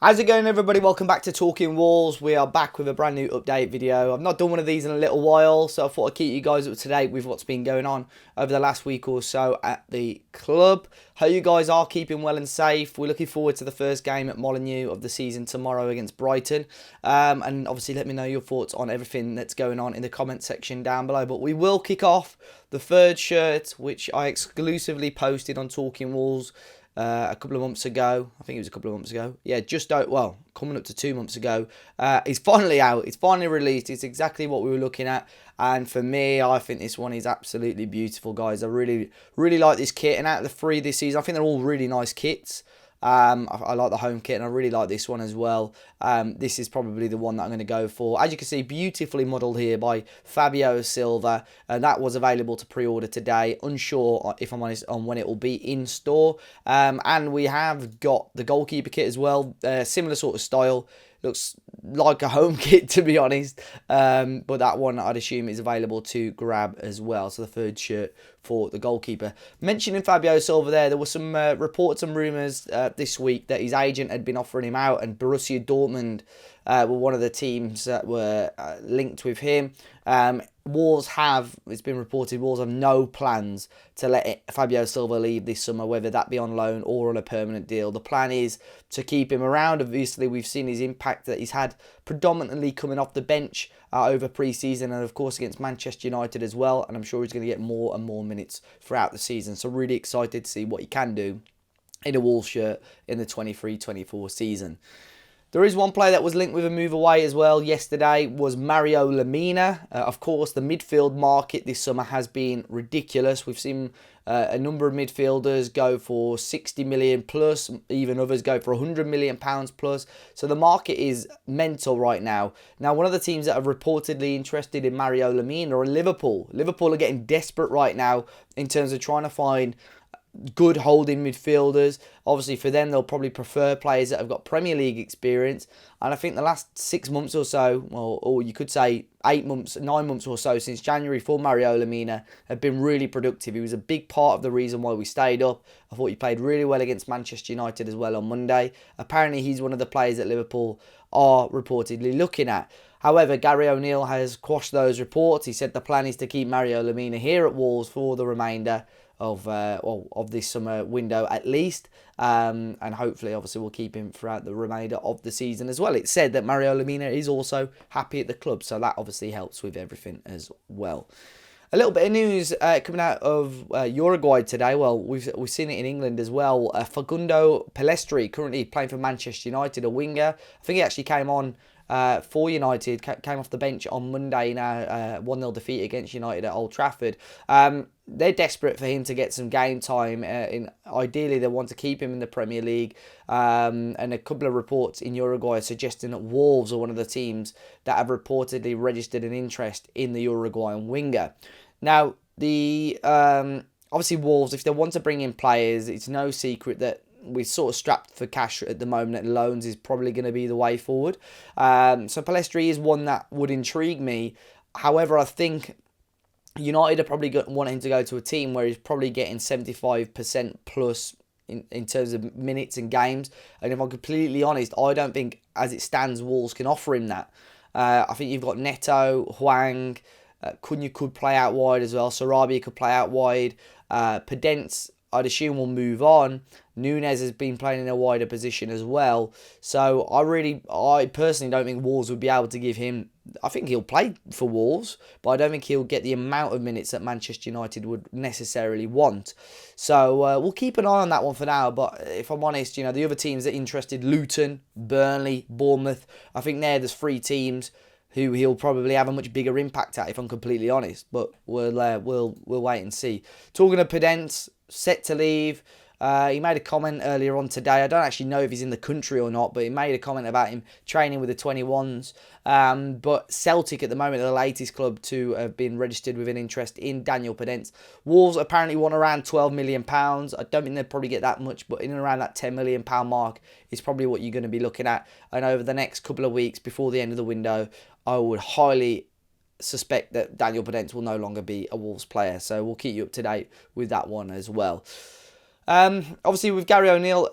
How's it going, everybody? Welcome back to Talking Wolves. We are back with a brand new update video. I've not done one of these in a little while, so I thought I'd keep you guys up to date with what's been going on over the last week or so at the club. Hope you guys are keeping well and safe. We're looking forward to the first game at Molineux of the season tomorrow against Brighton. And obviously let me know your thoughts on everything that's going on in the comment section down below. But we will kick off the third shirt, which I exclusively posted on Talking Wolves a couple of months ago. I think it was a couple of months ago. Yeah, coming up to 2 months ago. It's finally out. It's finally released. It's exactly what we were looking at. And for me, I think this one is absolutely beautiful, guys. I really, really like this kit. And out of the three this season, I think they're all really nice kits. I like the home kit and I really like this one as well. This is probably the one that I'm going to go for. As you can see, beautifully modelled here by Fabio Silva. That was available to pre-order today. Unsure, if I'm honest, on when it will be in store. And we have got the goalkeeper kit as well. Similar sort of style. Looks like a home kit, to be honest. But that one, I'd assume, is available to grab as well. So the third shirt for the goalkeeper. Mentioning Fabio Silva there were some reports and rumours this week that his agent had been offering him out, and Borussia Dortmund were one of the teams that were linked with him. It's been reported, Wolves have no plans to let Fabio Silva leave this summer, whether that be on loan or on a permanent deal. The plan is to keep him around. Obviously, we've seen his impact that he's had predominantly coming off the bench over pre-season and, of course, against Manchester United as well. And I'm sure he's going to get more and more minutes throughout the season. So really excited to see what he can do in a Wolves shirt in the 23-24 season. There is one player that was linked with a move away as well yesterday, was Mario Lemina. Of course, the midfield market this summer has been ridiculous. We've seen a number of midfielders go for 60 million plus, even others go for 100 million pounds plus. So the market is mental right now. Now, one of the teams that are reportedly interested in Mario Lemina are Liverpool. Liverpool are getting desperate right now in terms of trying to find good holding midfielders. Obviously, for them, they'll probably prefer players that have got Premier League experience. And I think the last 6 months or so, or you could say 9 months or so since January for Mario Lemina have been really productive. He was a big part of the reason why we stayed up. I thought he played really well against Manchester United as well on Monday. Apparently, he's one of the players that Liverpool are reportedly looking at. However, Gary O'Neill has quashed those reports. He said the plan is to keep Mario Lemina here at Wolves for the remainder of this summer window at least, and hopefully obviously we'll keep him throughout the remainder of the season as well. It's said that Mario Lemina is also happy at the club, so that obviously helps with everything as well. A little bit of news coming out of Uruguay today. Well, we've seen it in England as well. Facundo Pellistri, currently playing for Manchester United, a winger. I think he actually came on for United, came off the bench on Monday in a 1-0 defeat against United at Old Trafford. They're desperate for him to get some game time. Ideally, they want to keep him in the Premier League. And a couple of reports in Uruguay are suggesting that Wolves are one of the teams that have reportedly registered an interest in the Uruguayan winger. Now, obviously Wolves, if they want to bring in players, it's no secret that we're sort of strapped for cash at the moment. Loans is probably going to be the way forward. So Pellistri is one that would intrigue me. However, I think United are probably wanting to go to a team where he's probably getting 75% plus in terms of minutes and games. And if I'm completely honest, I don't think, as it stands, Wolves can offer him that. I think you've got Neto, Hwang, Cunha could play out wide as well. Sarabia could play out wide. Podence, I'd assume, will move on. Nunes has been playing in a wider position as well. So I personally don't think Wolves would be able to give him. I think he'll play for Wolves, but I don't think he'll get the amount of minutes that Manchester United would necessarily want. So we'll keep an eye on that one for now. But if I'm honest, the other teams that are interested, Luton, Burnley, Bournemouth, I think there's 3 teams who he'll probably have a much bigger impact at, if I'm completely honest. But we'll wait and see. Talking of Podence, set to leave. He made a comment earlier on today. I don't actually know if he's in the country or not, but he made a comment about him training with the 21s. But Celtic at the moment are the latest club to have been registered with an interest in Daniel Podence. Wolves apparently want around £12 million. I don't think they'll probably get that much, but in and around that £10 million mark is probably what you're going to be looking at. And over the next couple of weeks before the end of the window, I would highly suspect that Daniel Podence will no longer be a Wolves player. So we'll keep you up to date with that one as well. Obviously, with Gary O'Neill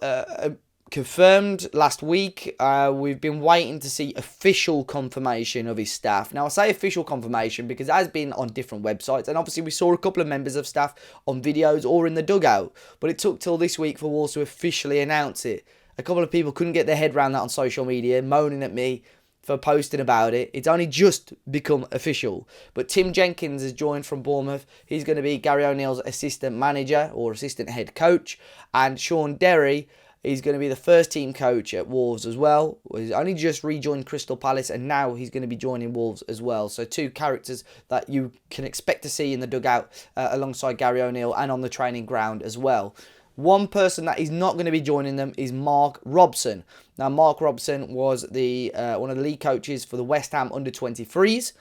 confirmed last week. We've been waiting to see official confirmation of his staff. Now, I say official confirmation because it has been on different websites, and obviously we saw a couple of members of staff on videos or in the dugout, but it took till this week for Wolves to officially announce it. A couple of people couldn't get their head around that on social media, moaning at me for posting about it. It's only just become official. But Tim Jenkins has joined from Bournemouth. He's going to be Gary O'Neill's assistant manager or assistant head coach. And Sean Derry is going to be the first team coach at Wolves as well. He's only just rejoined Crystal Palace and now he's going to be joining Wolves as well. So two characters that you can expect to see in the dugout alongside Gary O'Neill and on the training ground as well. One person that is not going to be joining them is Mark Robson. Now, Mark Robson was the one of the lead coaches for the West Ham under-23s.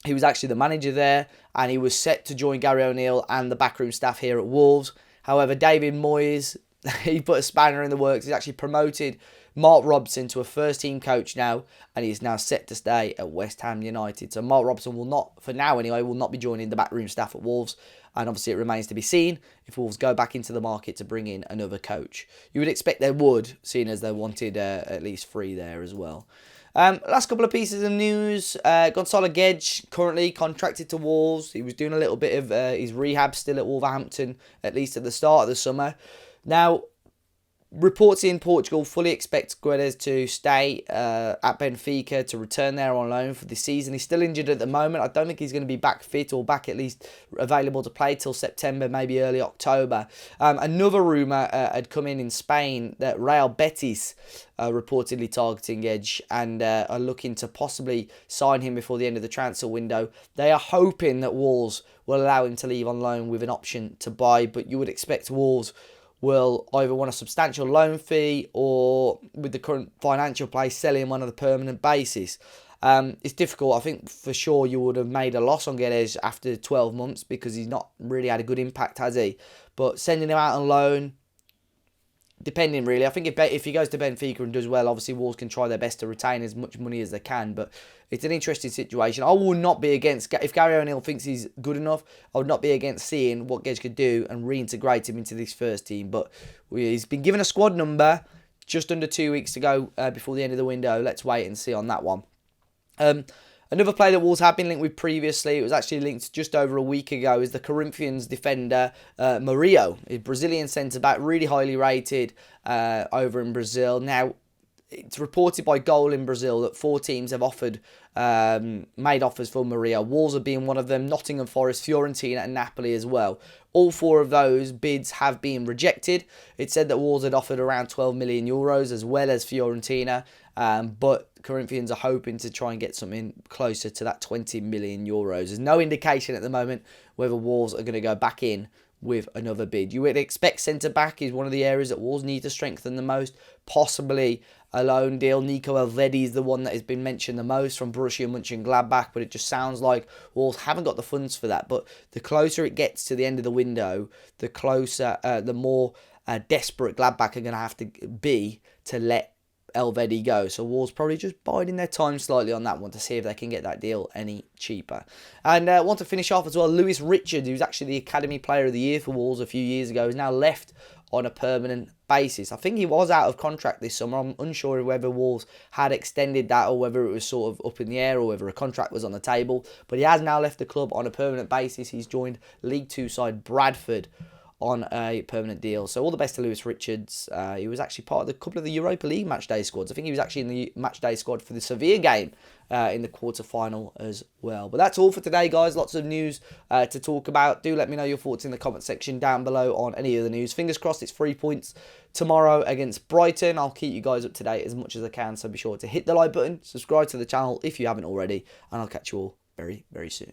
He was actually the manager there, and he was set to join Gary O'Neill and the backroom staff here at Wolves. However, David Moyes, he put a spanner in the works. He's actually promoted Mark Robson to a first-team coach now, and he is now set to stay at West Ham United. So Mark Robson will not, for now anyway, will not be joining the backroom staff at Wolves. And obviously it remains to be seen if Wolves go back into the market to bring in another coach. You would expect they would, seeing as they wanted at least 3 there as well. Last couple of pieces of news. Gonzalo Guedes currently contracted to Wolves. He was doing a little bit of his rehab still at Wolverhampton, at least at the start of the summer. Now, reports in Portugal fully expect Guedes to stay at Benfica, to return there on loan for the season. He's still injured at the moment. I don't think he's going to be back fit or back at least available to play till September, maybe early October. Another rumour had come in Spain that Real Betis reportedly targeting Guedes and are looking to possibly sign him before the end of the transfer window. They are hoping that Wolves will allow him to leave on loan with an option to buy, but you would expect Wolves will either want a substantial loan fee or, with the current financial play, sell him on a permanent basis. It's difficult. I think for sure you would have made a loss on Guedes after 12 months because he's not really had a good impact, has he? But sending him out on loan, depending really. I think if he goes to Benfica and does well, obviously Wolves can try their best to retain as much money as they can. But it's an interesting situation. I will not be against, if Gary O'Neill thinks he's good enough, I would not be against seeing what Guedes could do and reintegrate him into this first team. But he's been given a squad number, just under 2 weeks to go before the end of the window. Let's wait and see on that one. Another player that Wolves have been linked with previously, it was actually linked just over a week ago, is the Corinthians defender Murillo, a Brazilian centre-back, really highly rated over in Brazil. Now, it's reported by Goal in Brazil that 4 teams have made offers for Murillo. Wolves have been one of them, Nottingham Forest, Fiorentina and Napoli as well. All 4 of those bids have been rejected. It said that Wolves had offered around 12 million euros as well as Fiorentina, but Corinthians are hoping to try and get something closer to that 20 million euros. There's no indication at the moment whether Wolves are going to go back in with another bid. You would expect centre-back is one of the areas that Wolves need to strengthen the most. Possibly a loan deal. Nico Elvedi is the one that has been mentioned the most from Borussia Mönchengladbach, but it just sounds like Wolves haven't got the funds for that. But the closer it gets to the end of the window, the closer, the more desperate Gladbach are going to have to be to let Elvedi go. So Wolves probably just biding their time slightly on that one to see if they can get that deal any cheaper. And I want to finish off as well, Lewis Richards, who's actually the Academy Player of the Year for Wolves a few years ago, is now left on a permanent basis. I think he was out of contract this summer. I'm unsure whether Wolves had extended that or whether it was sort of up in the air or whether a contract was on the table. But he has now left the club on a permanent basis. He's joined League Two side Bradford on a permanent deal. So all the best to Lewis Richards. He was actually part of a couple of the Europa League matchday squads. I think he was actually in the matchday squad for the Sevilla game in the quarter-final as well. But that's all for today, guys. Lots of news to talk about. Do let me know your thoughts in the comment section down below on any of the news. Fingers crossed it's 3 points tomorrow against Brighton. I'll keep you guys up to date as much as I can, so be sure to hit the like button, subscribe to the channel if you haven't already, and I'll catch you all very, very soon.